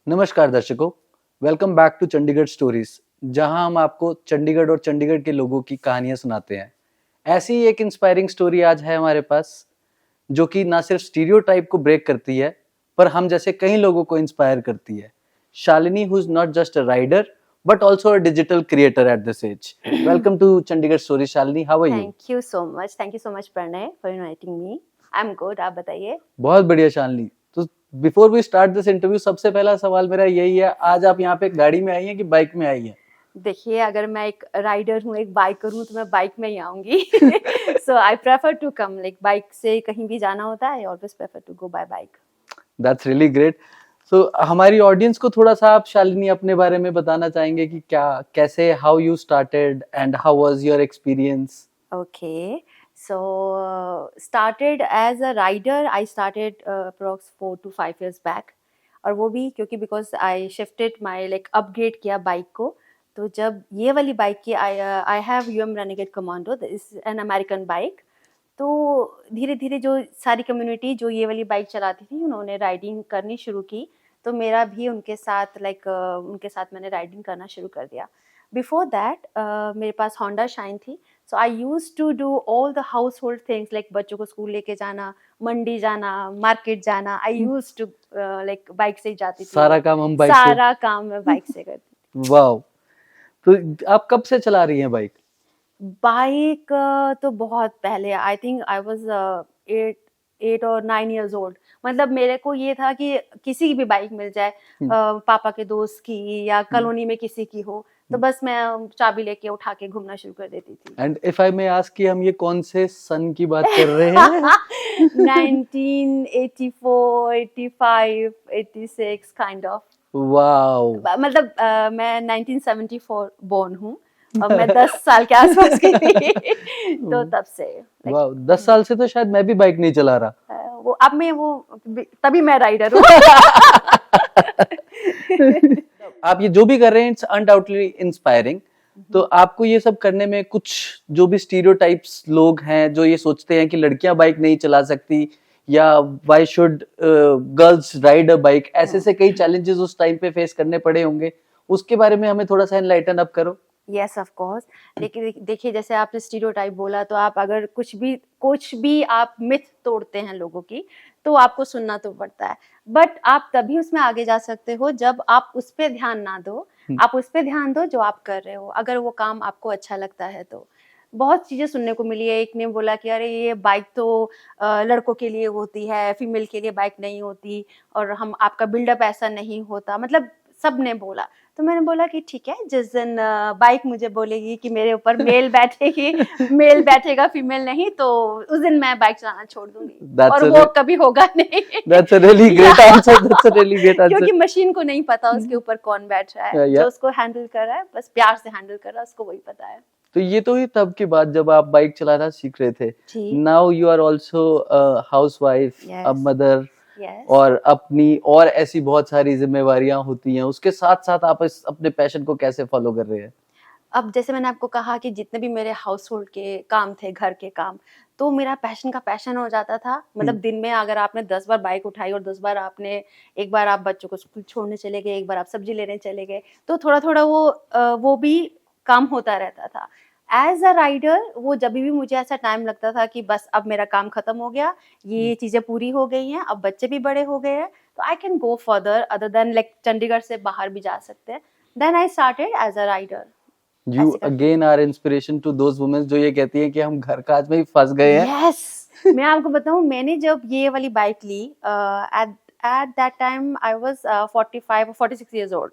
नमस्कार दर्शकों, welcome back to Chandigarh stories, जहां हम आपको चंडीगढ़ और चंडीगढ़ के लोगों की कहानियां सुनाते हैं। ऐसी ही एक इंस्पायरिंग स्टोरी आज है हमारे पास, जो कि ना सिर्फ स्टीरियोटाइप को ब्रेक करती है, पर हम जैसे कई लोगों को इंस्पायर करती है। Shalini, who is not just a rider but also a digital creator at this age. Welcome to Chandigarh Stories, Shalini. How are you? Thank you so much. Thank you so much, Pranay, for inviting me. I'm good. आप बताइए। बहुत बढ़िया शालिनी। तो before we start this interview, सबसे पहला सवाल मेरा यही है, आज आप यहाँ पे गाड़ी में आई हैं कि बाइक में आई हैं? देखिए, अगर मैं एक राइडर हूँ, एक बाइकर हूँ, तो मैं बाइक में ही आऊंगी। So I prefer to come, like bike से कहीं भी जाना होता है, I always prefer to go by bike. That's really great. So हमारी ऑडियंस को थोड़ा सा आप शालिनी अपने बारे में बताना चाहेंगे कि क्या, कैसे, how you started and how was your experience? Okay. So started as a rider. I started approx 4 to 5 years back. और वो भी क्योंकि because I shifted my like upgrade किया बाइक को, तो जब ये वाली बाइक की I have Renegade Commando, this is an American bike. तो धीरे धीरे जो सारी कम्युनिटी जो ये वाली बाइक चलाती थी, उन्होंने राइडिंग करनी शुरू की, तो मेरा भी उनके साथ उनके साथ मैंने राइडिंग करना शुरू कर दिया। बिफोर दैट मेरे पास होंडा शाइन थी, so I used to do all the household things, like बच्चों को स्कूल लेके जाना, मंडी जाना, मार्केट जाना। I used to like bike से ही जाती थी। सारा काम हम बाइक सारा काम मैं बाइक से करती थी। वाओ। तो आप कब से चला रही हैं बाइक? बाइक तो बहुत पहले, आई थिंक आई वाज 8 और 9 इयर्स ओल्ड। मतलब मेरे को ये था कि किसी की भी बाइक मिल जाए, पापा के दोस्त की या कॉलोनी में किसी की हो, तो बस मैं चाबी लेके उठा के घूमना शुरू कर देती थी। And if I may ask कि हम ये कौन से सन की बात कर रहे हैं? 1984, 85, 86 काइंड ऑफ। वाओ। मतलब मैं 1974 बोर्न हूँ और मैं 10 साल के आसपास की थी। तो तब से वाओ, 10 साल से तो शायद मैं भी बाइक नहीं चला रहा। वो अब मैं तभी मैं राइडर हूँ। आप ये जो भी कर रहे हैं, इट्स अनडाउटली इंस्पायरिंग। तो आपको ये सब करने में कुछ जो भी स्टीरियोटाइप्स लोग हैं जो ये सोचते हैं कि लड़कियां बाइक नहीं चला सकती या why should girls ride a bike, ऐसे से कई चैलेंजेस उस टाइम पे फेस करने पड़े होंगे, उसके बारे में हमें थोड़ा सा एनलाइटन अप करो। Yes of course. देखिए, जैसे आपने स्टीरियोटाइप बोला, तो आप अगर कुछ भी आप मिथ तोड़ते हैं लोगों की, तो आपको सुनना तो पड़ता है, बट आप तभी उसमें आगे जा सकते हो जब आप उस पे ध्यान ना दो, आप उस पे ध्यान दो जो आप कर रहे हो। अगर वो काम आपको अच्छा लगता है तो बहुत चीजें सुनने को मिली है। एक ने बोला कि अरे ये बाइक तो लड़कों के लिए होती है, फीमेल के लिए बाइक नहीं होती, और हम आपका बिल्डअप ऐसा नहीं होता, मतलब सब ने बोला। तो मैंने बोला कि ठीक है, जिस दिन बाइक मुझे बोलेगी कि मेरे ऊपर मेल बैठेगी, मेल बैठेगा फीमेल नहीं, तो उस दिन मैं बाइक चलाना छोड़ दूंगी। और वो कभी होगा नहीं। That's a really great answer. That's a really great answer. क्योंकि मशीन को नहीं पता उसके ऊपर कौन बैठ रहा है, जो उसको हैंडल कर रहा है, बस प्यार से हैंडल कर रहा है, उसको वही पता है। तो ये तो ही तब की बात जब आप बाइक चलाना सीख रहे थे। Now you are also housewife, a mother, और अपनी और ऐसी बहुत सारी जिम्मेवारियां होती हैं, उसके साथ साथ आप अपने पैशन को कैसे फॉलो कर रहे हैं? अब जैसे मैंने आपको कहा कि जितने भी मेरे हाउस होल्ड के काम थे, घर के काम, तो मेरा पैशन का पैशन हो जाता था। मतलब दिन में अगर आपने 10 बार बाइक उठाई और 10 बार एक बार आप बच्चों को स्कूल छोड़ने चले गए, एक बार आप सब्जी लेने चले गए, तो थोड़ा थोड़ा वो भी काम होता रहता था। एज अ राइडर, वो जब भी मुझे ऐसा टाइम लगता था कि बस अब मेरा काम खत्म हो गया, ये चीजें पूरी हो गई हैं, अब बच्चे भी बड़े हो गए हैं, तो I can go further other than like Chandigarh से बाहर भी जा सकते हैं। Then I started as a rider. You again are inspiration to those women जो ये कहती हैं कि हम घर काज में ही फंस गए हैं। Yes, मैं आपको बताऊं, मैंने जब ये वाली बाइक ली, at that time I was 45 or 46 years old.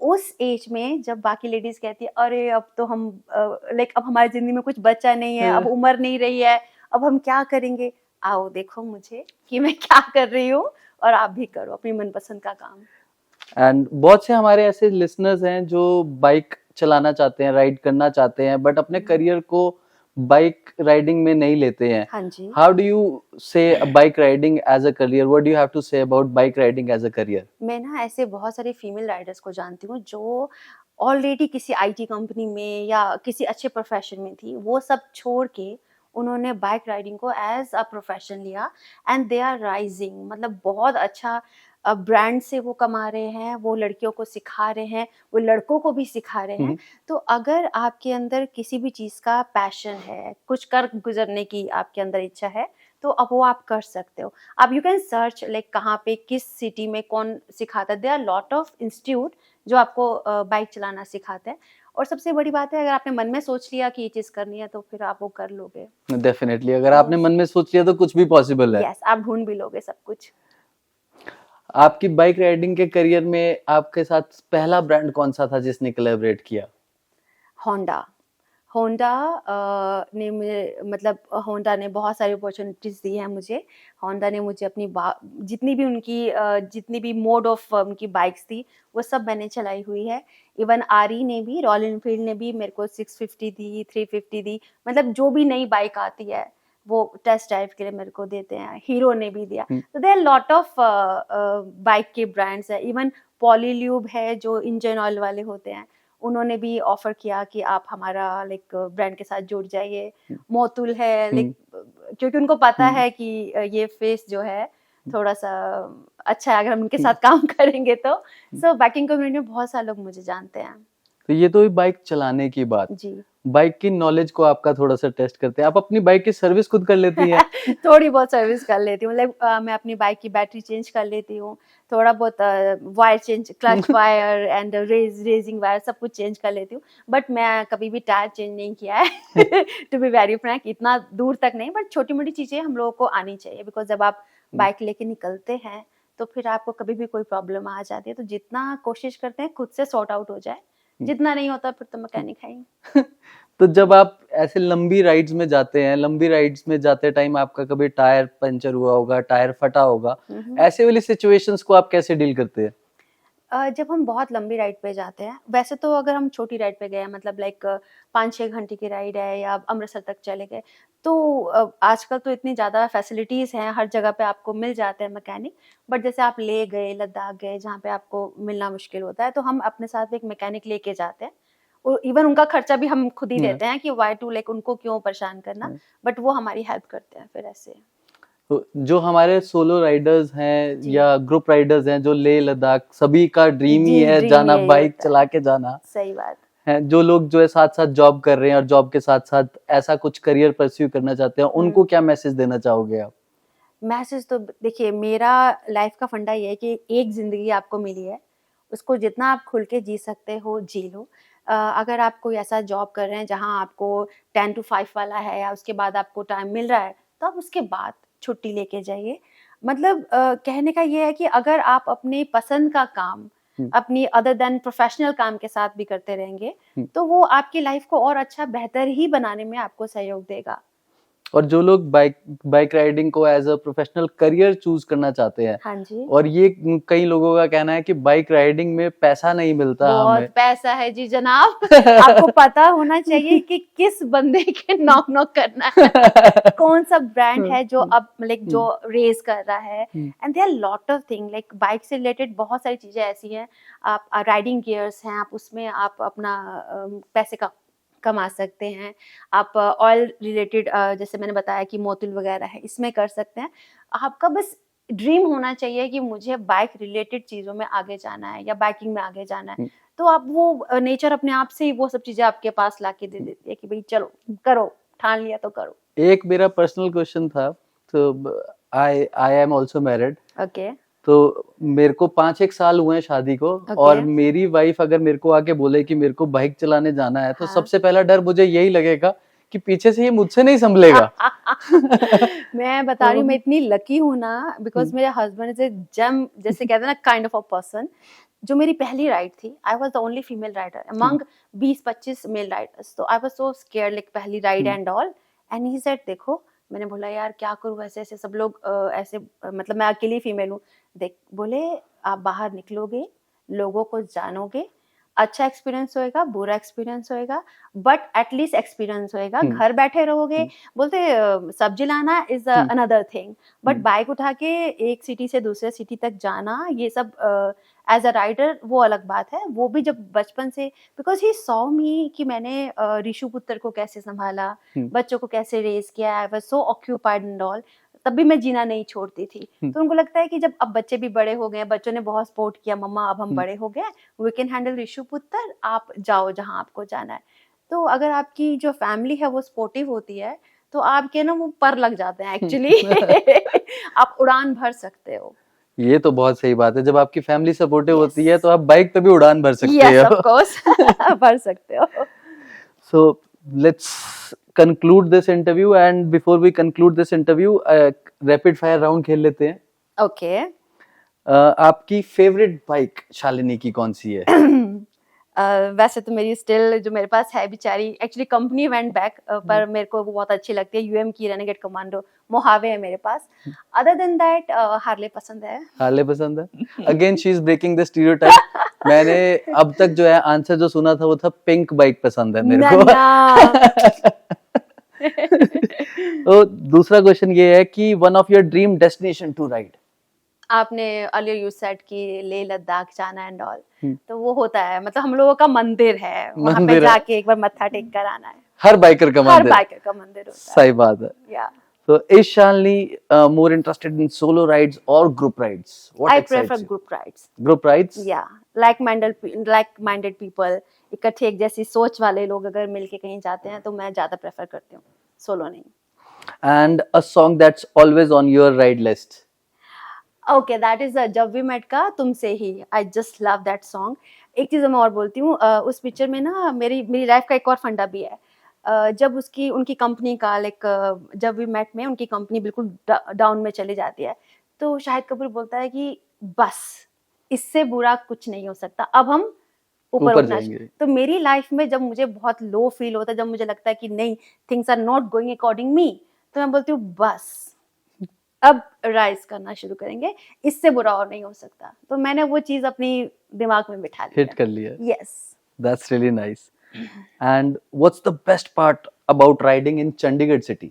उस एज में जब बाकी लेडीज कहती है अरे अब तो हम अब हमारी जिंदगी में कुछ बचा नहीं है, अब उम्र नहीं रही है, अब हम क्या करेंगे, आओ देखो मुझे कि मैं क्या कर रही हूँ, और आप भी करो अपनी मनपसंद का काम। एंड बहुत से हमारे ऐसे लिसनर्स हैं जो बाइक चलाना चाहते हैं, राइड करना चाहते हैं, बट अपने करियर को बाइक राइडिंग में नहीं लेते हैं। हाँ जी। How do you say bike riding as a career? What do you have to say about bike riding as a career? मैं ना ऐसे बहुत सारे फीमेल राइडर्स को जानती हूँ जो ऑलरेडी किसी आईटी कंपनी में या किसी अच्छे प्रोफेशन में थी, वो सब छोड़ के उन्होंने बाइक राइडिंग को एज अ प्रोफेशन लिया एंड दे आर राइजिंग। मतलब बहुत अच्छा ब्रांड से वो कमा रहे हैं, वो लड़कियों को सिखा रहे हैं, वो लड़कों को भी सिखा रहे हैं। तो अगर आपके अंदर किसी भी चीज़ का पैशन है, कुछ कर गुजरने की आपके अंदर इच्छा है, तो अब वो आप कर सकते हो। अब यू कैन सर्च लाइक कहाँ पे किस सिटी में कौन सिखाता है। There are lot of institute जो आपको बाइक चलाना सिखाते हैं। और सबसे बड़ी बात है, अगर आपने मन में सोच लिया कि ये चीज़ करनी है तो फिर आप वो कर लोगे। डेफिनेटली, अगर आपने मन में सोच लिया तो कुछ भी पॉसिबल है। यस, आप ढूंढ भी लोगे सब कुछ। आपकी बाइक राइडिंग के करियर में आपके साथ पहला ब्रांड कौन सा था जिसने कोलैबोरेट किया? होंडा। होंडा ने मुझे, मतलब होंडा ने बहुत सारी अपॉर्चुनिटीज़ दी हैं मुझे। होंडा ने मुझे अपनी जितनी भी उनकी जितनी भी मोड ऑफ उनकी बाइक्स थी, वो सब मैंने चलाई हुई है। इवन आरई ने भी, रॉयल एनफील्ड ने भी मेरे को 650 दी, 350 दी। मतलब जो भी नई बाइक आती है वो टेस्ट ड्राइव के लिए मेरे को देते हैं। हीरो ने भी दिया। तो देयर लॉट ऑफ बाइक के ब्रांड्स है। इवन पॉलील्यूब है जो इंजन ऑयल वाले होते हैं, उन्होंने भी ऑफर किया कि आप हमारा लाइक ब्रांड के साथ जुड़ जाइए। मोतुल है, लाइक क्योंकि उनको पता है कि ये फेस जो है थोड़ा सा अच्छा है, अगर हम उनके साथ काम करेंगे तो। सो बाइकिंग कम्युनिटी में बहुत सारे लोग मुझे जानते हैं। तो ये तो बाइक चलाने की बात। जी। बाइक की नॉलेज को आपका थोड़ा सा टेस्ट करते हैं। आप अपनी बाइक की सर्विस खुद कर लेती हैं? थोड़ी बहुत सर्विस कर लेती हूँ। मतलब मैं अपनी बाइक की बैटरी चेंज कर लेती हूँ, थोड़ा बहुत wire change, clutch wire and raising wire सब कुछ चेंज कर लेती हूँ। बट मैं कभी भी टायर चेंज नहीं किया है टू बी वेरी फ्रैंक। इतना दूर तक नहीं, बट छोटी मोटी चीज़ें हम लोगों को आनी चाहिए। बिकॉज जब आप बाइक लेके निकलते हैं तो फिर आपको कभी भी कोई प्रॉब्लम आ जाती है, तो जितना कोशिश करते हैं खुद से सॉर्ट आउट हो जाए, जितना नहीं होता फिर तो मैकेनिक है ही। तो जब आप ऐसे लंबी राइड्स में जाते हैं, लंबी राइड्स में जाते टाइम आपका कभी टायर पंचर हुआ होगा, टायर फटा होगा, ऐसे वाली सिचुएशंस को आप कैसे डील करते हैं? जब हम बहुत लंबी राइड पे जाते हैं, वैसे तो अगर हम छोटी राइड पे गए हैं, मतलब लाइक 5-6 घंटे की राइड है या अमृतसर तक चले गए, तो आजकल तो इतनी ज़्यादा फैसिलिटीज़ हैं, हर जगह पे आपको मिल जाते हैं मैकेनिक। बट जैसे आप ले गए, लद्दाख गए, जहाँ पे आपको मिलना मुश्किल होता है, तो हम अपने साथ एक मैकेनिक लेके जाते हैं। और इवन उनका खर्चा भी हम खुद ही देते हैं कि वाई टू लाइक उनको क्यों परेशान करना, बट वो हमारी हेल्प करते हैं फिर ऐसे। तो जो हमारे सोलो राइडर्स हैं जी। या ग्रुप राइडर्स हैं, जो लेह लद्दाख सभी का ड्रीम ही जी, है ड्रीम जाना, यही बाइक होता है। चला के जाना सही बात। है। जो लोग जो है साथ साथ जॉब कर रहे हैं और जॉब के साथ साथ ऐसा कुछ करियर परस्यू करना चाहते हैं, उनको क्या मैसेज देना चाहोगे आप? मैसेज तो देखिए, मेरा लाइफ का फंडा ये है कि एक ज़िंदगी आपको मिली है, उसको जितना आप खुल के जी सकते हो जी लो। अगर आप कोई ऐसा जॉब कर रहे हैं जहाँ आपको 10 to 5 वाला है या उसके बाद आपको टाइम मिल रहा है, तो आप उसके बाद छुट्टी लेके जाइए। मतलब कहने का ये है कि अगर आप अपनी पसंद का काम अपनी अदर देन प्रोफेशनल काम के साथ भी करते रहेंगे, तो वो आपकी लाइफ को और अच्छा बेहतर ही बनाने में आपको सहयोग देगा। और जो लोग बाइक राइडिंग को as a professional career choose करना चाहते हैं, हाँ जी। और ये कई लोगों का कहना है कि बाइक राइडिंग में पैसा नहीं मिलता बहुत हमें। पैसा है जी जनाब। आपको पता होना चाहिए कि किस बंदे के नॉक नॉक करना है, कौन सा ब्रांड है जो अब लाइक जो रेस कर रहा है। And there lot of thing like bike से रिलेटेड बहुत सारी चीजें ऐसी हैं। आप राइडिंग गियर्स हैं, आप उसमें आप अपना पैसे का कमा सकते हैं। आप ऑयल रिलेटेड जैसे मैंने बताया कि मोबिल वगैरह है, इसमें कर सकते हैं। आपका बस ड्रीम होना चाहिए कि मुझे बाइक रिलेटेड चीज़ों में आगे जाना है या बाइकिंग में आगे जाना है। तो आप वो नेचर अपने आप से ही वो सब चीज़ें आपके पास लाके दे देती है कि भाई चलो करो, ठान लिया तो करो। एक मेरा पर्सनल क्वेश्चन था, तो I am also married. Okay. तो मेरे को 5-1 साल हुए हैं शादी को, और मेरी वाइफ अगर मेरे को आके बोले कि मेरे को बाइक चलाने जाना है, तो सबसे पहला डर मुझे यही लगेगा कि पीछे से ये मुझसे नहीं संभलेगा। मैं बता रही हूँ, मैं इतनी लकी हूँ ना, बिकॉज मेरे हस्बैंड इज ए जेम, जैसे कहते हैं ना, काइंड ऑफ अ पर्सन। जो मेरी पहली राइड थी, I was the only female rider among 20-25 male riders. तो I was so scared, like पहली ride and all. And he said देखो, मैंने बोला यार क्या करूँ, ऐसे ऐसे सब लोग ऐसे मतलब मैं अकेली फीमेल हूँ। देख, बोले आप बाहर निकलोगे, लोगों को जानोगे, अच्छा एक्सपीरियंस होएगा, बुरा एक्सपीरियंस होएगा, बट एटलीस्ट एक्सपीरियंस होएगा। घर बैठे रहोगे, बोलते सब्जी लाना is another thing, but bike उठा के एक सिटी से दूसरे सिटी तक जाना, ये सब एज अ राइडर वो अलग बात है, वो भी जब बचपन से, बिकॉज ही सॉ मी कि मैंने ऋषु पुत्र को कैसे संभाला, बच्चों को कैसे रेज किया, आई was so occupied and all, तब भी मैं जीना नहीं छोड़ती थी। तो उनको लगता है कि जब अब बच्चे भी बड़े हो गए, बच्चों ने बहुत सपोर्ट किया, मम्मा अब हम बड़े हो गए, वी कैन हैंडल ऋषु पुत्र, आप जाओ जहाँ आपको जाना है। तो अगर आपकी जो फैमिली है वो सपोर्टिव होती है तो आपके ना वो पर लग जाते हैं एक्चुअली आप उड़ान भर सकते हो। ये तो बहुत सही बात है, जब आपकी फैमिली सपोर्टिव Yes. होती है तो आप बाइक पे भी उड़ान भर सकते Yes, हो। of course. भर सकते हो। So let's conclude this interview, and before we conclude this interview, rapid fire round खेल लेते हैं। Okay. आपकी फेवरेट बाइक शालिनी की कौन सी है? वैसे तो मेरी स्टिल जो मेरे पास है बेचारी, एक्चुअली कंपनी वेंट बैक, पर मेरे को वो बहुत अच्छी लगती है, यूएम की रेनेगेड कमांडो मोहावे है मेरे पास। अदर देन दैट हार्ले पसंद है। हार्ले पसंद है। Again she is breaking the stereotype. मैंने अब तक जो है आंसर जो सुना था वो था पिंक बाइक पसंद है मेरे को। तो दूसरा क्वेश्चन ये है कि one of your dream destination to ride. आपने अर्लियर यू सेड कि लेह लद्दाख जाना एंड ऑल, तो वो होता है, मतलब हम लोगों का मंदिर है, वहां पे जाके एक बार मत्था टेक कर आना है। हर बाइकर का मंदिर, हर बाइकर का मंदिर होता है। सही बात है। या So is Shalini more interested in solo rides or group rides? What I excites prefer you? group rides. Group rides? Yeah, like-minded people, इकट्ठे एक जैसी सोच वाले लोग अगर मिलके कहीं जाते हैं तो मैं ज्यादा प्रेफर करती हूँ, सोलो नहीं। And a song that's always on your ride list? Okay, that is जब वी मेट का तुमसे ही। I just love that song. एक चीज मैं और बोलती हूँ, उस पिक्चर में ना मेरी लाइफ का एक और फंडा भी है। जब उनकी कंपनी का जब वी मेट में उनकी कंपनी बिल्कुल डाउन में चली जाती है, तो शाहिद कपूर बोलता है कि बस इससे बुरा कुछ नहीं हो सकता, अब हम ऊपर उठना चाहिए। तो मेरी लाइफ में जब मुझे बहुत लो फील होता है, जब मुझे लगता है कि नहीं, things are not going according me, तो मैं बोलती हूँ बस अब राइज करना शुरू करेंगे, इससे बुरा और नहीं हो सकता। तो मैंने वो चीज अपनी दिमाग में बिठा लिया, हिट कर लिया। Yes, that's really nice. And what's the best part about riding in Chandigarh city?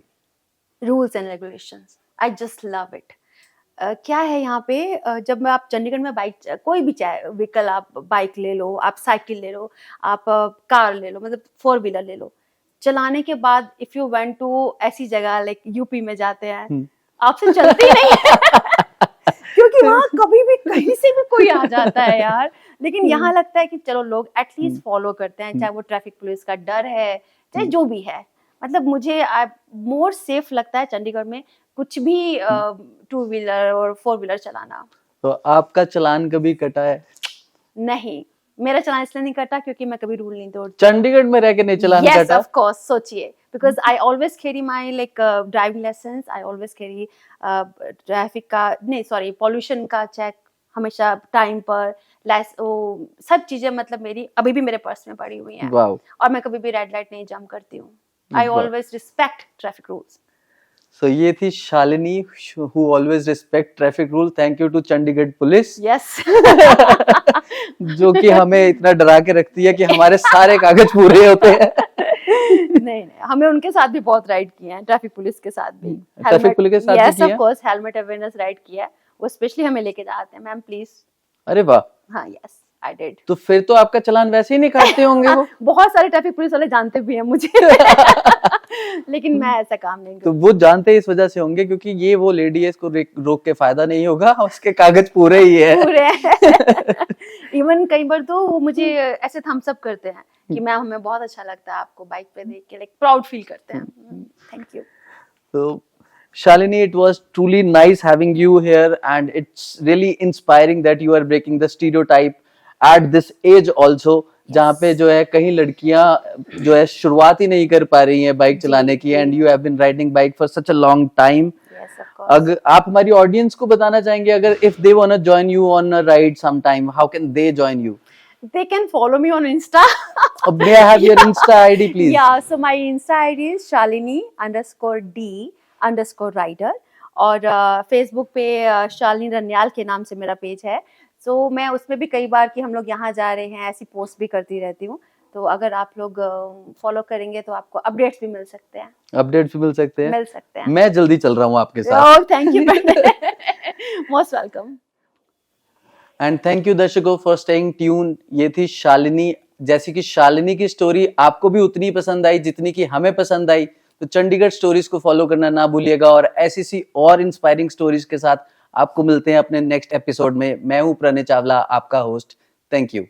Rules and regulations, I just love it. क्या है यहाँ पे, जब मैं आप चंडीगढ़ में बाइक, कोई भी चाहे व्हीकल, आप बाइक ले लो, आप साइकिल ले लो, आप कार ले लो, मतलब 4 व्हीलर ले लो, चलाने के बाद इफ यू वेंट टू ऐसी जगह लाइक यूपी में जाते हैं, आपसे चलती नहीं है क्योंकि वहाँ कभी भी कहीं से भी कोई आ जाता है यार। लेकिन यहाँ लगता है कि चलो लोग एटलीस्ट फॉलो करते हैं, चाहे वो ट्रैफिक पुलिस का डर है, चाहे जो भी है। मतलब मुझे मोर सेफ लगता है चंडीगढ़ में कुछ भी 2 व्हीलर और 4 व्हीलर चलाना। तो आपका चालान कभी कटा है? नहीं, मेरा चालान इसलिए नहीं कटा क्योंकि मैं कभी रूल नहीं तोड़ती। चंडीगढ़ में रह के नहीं चालान yes, कटा? of course, सोचिए, because I always carry my driving license, I always carry traffic का नहीं, सॉरी, पॉल्यूशन का चेक हमेशा टाइम पर, सब चीजें मतलब मेरी अभी भी मेरे पर्स में पड़ी हुई हैं। Wow. और मैं कभी भी रेड लाइट नहीं जंप करती हूँ। I always respect traffic rules. So ये थी Shalini who always respect traffic rule. Thank you to Chandigarh police. Yes. जो कि हमें इतना डरा के रखती है कि हमारे सारे कागज पूरे होते हैं। नहीं, हमें उनके साथ भी बहुत राइड किए हैं, ट्रैफिक पुलिस के साथ भी। ट्रैफिक पुलिस के साथ भी किया? Yes, of course, helmet awareness ride किया है, वो स्पेशली हमें लेके जाते हैं, मैम प्लीज। अरे वाह। हाँ, यस, आई डिड। तो फिर तो आपका चालान वैसे ही नहीं काटते होंगे वो? बहुत सारे ट्रैफिक पुलिस वाले जानते भी हैं मुझे लेकिन मैं ऐसा काम नहीं करती। तो वो जानते इस वजह से होंगे क्योंकि ये वो लेडी है, इसको रोक के फायदा नहीं होगा, उसके कागज पूरे ही है। पूरे हैं। इवन कई बार तो वो मुझे ऐसे थम्स अप करते हैं कि मैम हमें बहुत अच्छा लगता है आपको बाइक पे देख के, लाइक प्राउड फील करते हैं। Thank you. तो Shalini, it was truly nice having you here, and it's really inspiring that you are breaking the stereotype at this age also, जहाँ पे जो है कहीं लड़कियां जो है शुरुआत ही नहीं कर पा रही हैं बाइक चलाने की, and you have been riding bike for such a long time. Yes, of course. अगर आप हमारी ऑडियंस को बताना चाहेंगे, अगर if they wanna join you on a ride sometime, how can they join you? They can follow me on Insta. May I have your Insta ID, please? Yeah, so my Insta ID is Shalini_D_rider और Facebook पे शालिनी रनियाल के नाम से मेरा page है। सो मैं उसमें भी कई बार कि हम लोग यहाँ जा रहे हैं ऐसी पोस्ट भी करती रहती हूँ, तो अगर आप लोग फॉलो करेंगे तो आपको अपडेट्स भी मिल सकते हैं। अपडेट्स भी मिल सकते हैं? मिल सकते हैं। मैं जल्दी चल रहा हूँ आपके साथ। Oh, thank you. Most welcome. And thank you दर्शकों फॉर स्टेइंग ट्यून। ये थी शालिनी। जैसे कि शालिनी की स्टोरी आपको भी उतनी पसंद आई जितनी कि हमें पसंद आई, तो चंडीगढ़ स्टोरीज को फॉलो करना ना भूलिएगा। और ऐसी सी और इंस्पायरिंग स्टोरीज के साथ आपको मिलते हैं अपने नेक्स्ट एपिसोड में। मैं हूं प्रणय चावला, आपका होस्ट। Thank you.